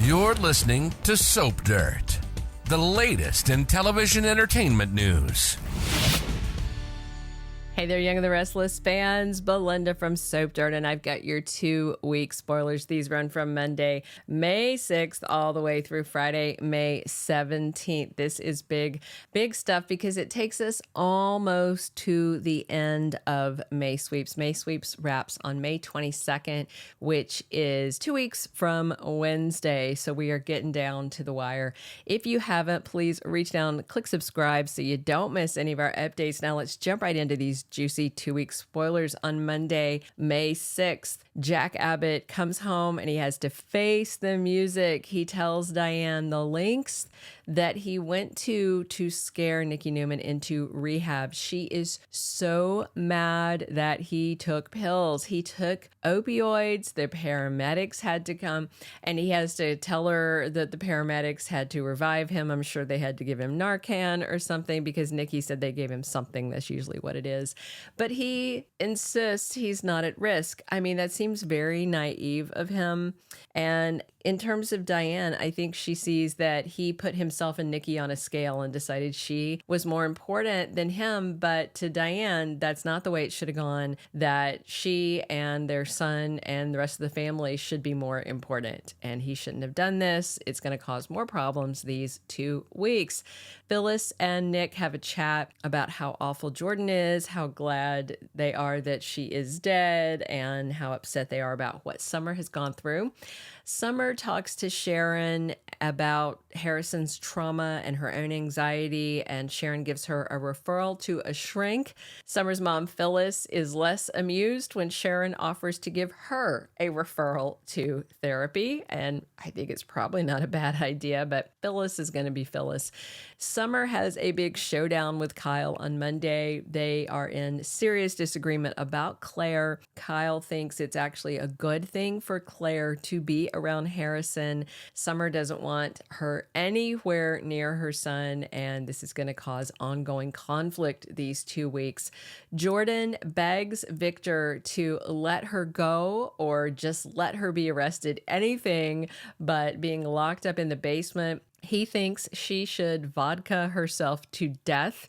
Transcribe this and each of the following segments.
You're listening to Soap Dirt, the latest in television entertainment news. Hey there, Young and the Restless fans. Belinda from Soap Dirt, and I've got your 2-week spoilers. These run from Monday, May 6th, all the way through Friday, May 17th. This is big stuff because it takes us almost to the end of May Sweeps. May Sweeps wraps on May 22nd, which is 2 weeks from Wednesday. So we are getting down to the wire. If you haven't, please reach down, click subscribe so you don't miss any of our updates. Now let's jump right into these juicy 2-week spoilers. On Monday, May 6th, Jack Abbott comes home and he has to face the music. He tells Diane the lengths that he went to scare Nikki Newman into rehab. She is so mad that he took pills. He took opioids. The paramedics had to come, and he has to tell her that the paramedics had to revive him. I'm sure they had to give him Narcan or something because Nikki said they gave him something. That's usually what it is. But he insists he's not at risk. I mean, that seems very naive of him. And in terms of Diane, I think she sees that he put himself and Nikki on a scale and decided she was more important than him. But to Diane, that's not the way it should have gone, that she and their son and the rest of the family should be more important. And he shouldn't have done this. It's going to cause more problems these 2 weeks. Phyllis and Nick have a chat about how awful Jordan is, how glad they are that she is dead, and how upset they are about what Summer has gone through. Summer talks to Sharon about Harrison's trauma and her own anxiety, and Sharon gives her a referral to a shrink. Summer's mom, Phyllis, is less amused when Sharon offers to give her a referral to therapy, and I think it's probably not a bad idea, but Phyllis is going to be Phyllis. Summer has a big showdown with Kyle on Monday. They are in serious disagreement about Claire. Kyle thinks it's actually a good thing for Claire to be around Harrison. Summer doesn't want her anywhere near her son, and this is going to cause ongoing conflict these 2 weeks. Jordan begs Victor to let her go or just let her be arrested, anything but being locked up in the basement. He thinks she should vodka herself to death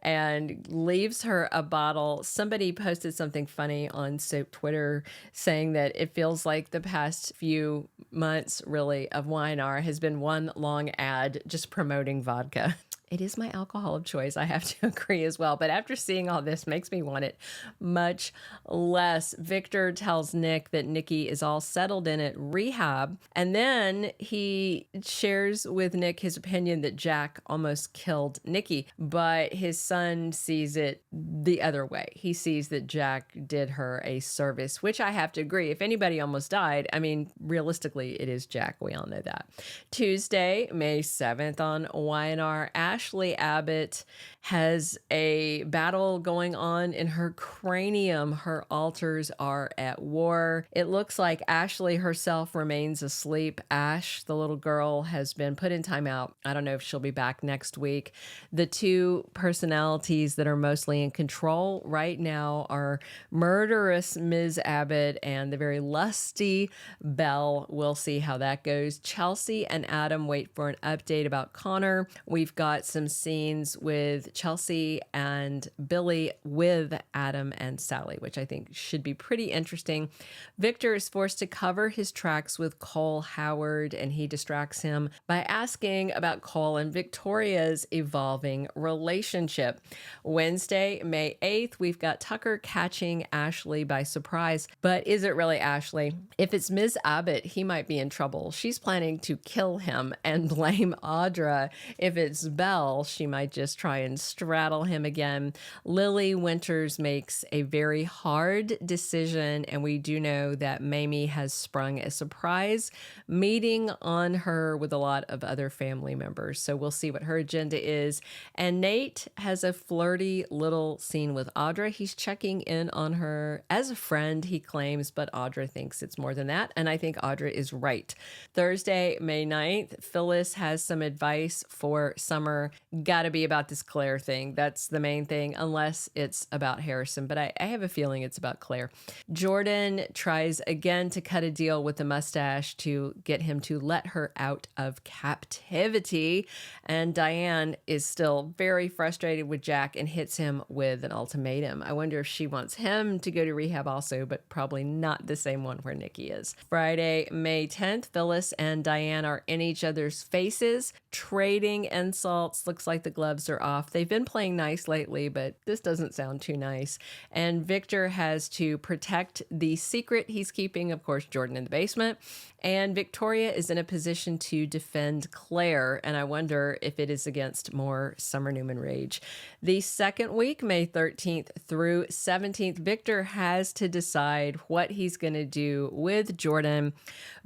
and leaves her a bottle. Somebody posted something funny on Soap Twitter saying that it feels like the past few months, really, of YNR has been one long ad just promoting vodka. It is my alcohol of choice. I have to agree as well. But after seeing all this, makes me want it much less. Victor tells Nick that Nikki is all settled in at rehab. And then he shares with Nick his opinion that Jack almost killed Nikki. But his son sees it the other way. He sees that Jack did her a service, which I have to agree. If anybody almost died, I mean, realistically, it is Jack. We all know that. Tuesday, May 7th on YNR, Ashley Abbott has a battle going on in her cranium. Her alters are at war. It looks like Ashley herself remains asleep. Ash, the little girl, has been put in timeout. I don't know if she'll be back next week. The two personalities that are mostly in control right now are murderous Ms. Abbott and the very lusty Belle. We'll see how that goes. Chelsea and Adam wait for an update about Connor. We've got some scenes with Chelsea and Billy with Adam and Sally, which I think should be pretty interesting. Victor is forced to cover his tracks with Cole Howard, and he distracts him by asking about Cole and Victoria's evolving relationship. Wednesday, May 8th, we've got Tucker catching Ashley by surprise. But is it really Ashley? If it's Ms. Abbott, he might be in trouble. She's planning to kill him and blame Audra. If it's Belle, she might just try and straddle him again. Lily Winters makes a very hard decision, and we do know that Mamie has sprung a surprise meeting on her with a lot of other family members. So we'll see what her agenda is. And Nate has a flirty little scene with Audra. He's checking in on her as a friend, he claims, but Audra thinks it's more than that. And I think Audra is right. Thursday, May 9th, Phyllis has some advice for Summer. anymore. Got to be about this Claire thing. That's the main thing, unless it's about Harrison. But I have a feeling it's about Claire. Jordan tries again to cut a deal with the Mustache to get him to let her out of captivity. And Diane is still very frustrated with Jack and hits him with an ultimatum. I wonder if she wants him to go to rehab also, but probably not the same one where Nikki is. Friday, May 10th, Phyllis and Diane are in each other's faces, trading insults. Looks like the gloves are off. They've been playing nice lately, but this doesn't sound too nice. And Victor has to protect the secret he's keeping, of course, Jordan in the basement. And Victoria is in a position to defend Claire, and I wonder if it is against more Summer Newman rage. The second week, May 13th through 17th, Victor has to decide what he's going to do with Jordan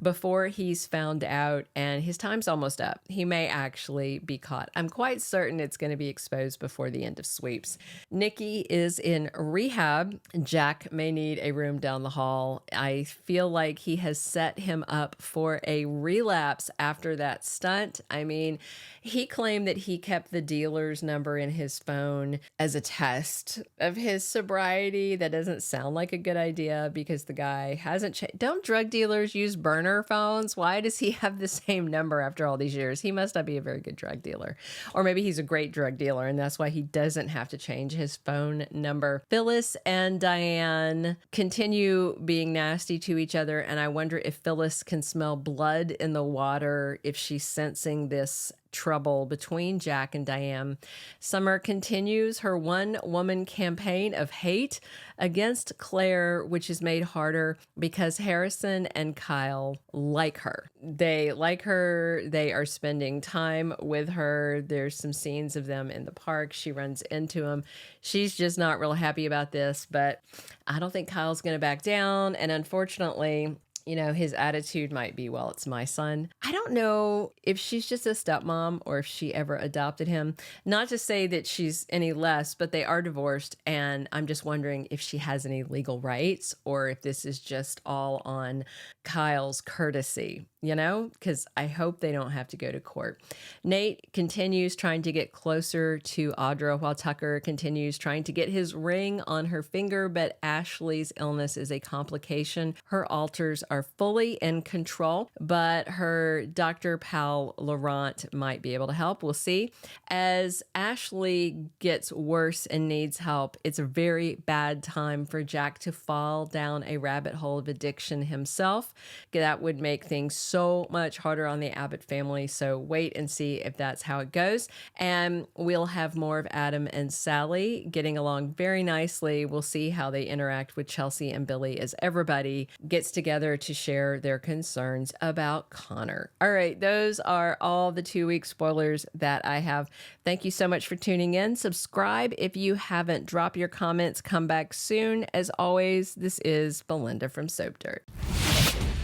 before he's found out, and his time's almost up. He may actually be caught. I'm quite certain it's going to be exposed before the end of sweeps. Nikki is in rehab. Jack may need a room down the hall. I feel like he has set him up for a relapse after that stunt. I mean, he claimed that he kept the dealer's number in his phone as a test of his sobriety. That doesn't sound like a good idea because the guy hasn't changed. Don't drug dealers use burner phones? Why does he have the same number after all these years? He must not be a very good drug dealer. Or maybe he's a great drug dealer and that's why he doesn't have to change his phone number. Phyllis and Diane continue being nasty to each other, and I wonder if Phyllis can smell blood in the water, if she's sensing this trouble between Jack and Diane. Summer continues her one-woman campaign of hate against Claire, which is made harder because Harrison and Kyle like her. They like her. They are spending time with her. There's some scenes of them in the park. She runs into him. She's just not real happy about this, but I don't think Kyle's going to back down. And unfortunately, you know, his attitude might be, well, it's my son. I don't know if she's just a stepmom or if she ever adopted him. Not to say that she's any less, but they are divorced. And I'm just wondering if she has any legal rights or if this is just all on Kyle's courtesy, you know, because I hope they don't have to go to court. Nate continues trying to get closer to Audra while Tucker continues trying to get his ring on her finger, but Ashley's illness is a complication. Her alters are fully in control, but her Dr. Pal Laurent might be able to help. We'll see. As Ashley gets worse and needs help, it's a very bad time for Jack to fall down a rabbit hole of addiction himself. That would make things so much harder on the Abbott family. So wait and see if that's how it goes. And we'll have more of Adam and Sally getting along very nicely. We'll see how they interact with Chelsea and Billy as everybody gets together to share their concerns about Connor. All right, those are all the 2-week spoilers that I have. Thank you so much for tuning in. Subscribe if you haven't. Drop your comments. Come back soon. As always, this is Belinda from Soap Dirt.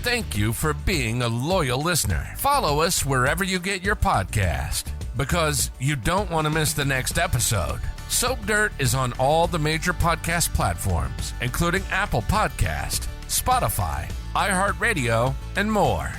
Thank you for being a loyal listener. Follow us wherever you get your podcast, because you don't want to miss the next episode. Soap Dirt is on all the major podcast platforms, including Apple Podcast, Spotify, iHeartRadio, and more.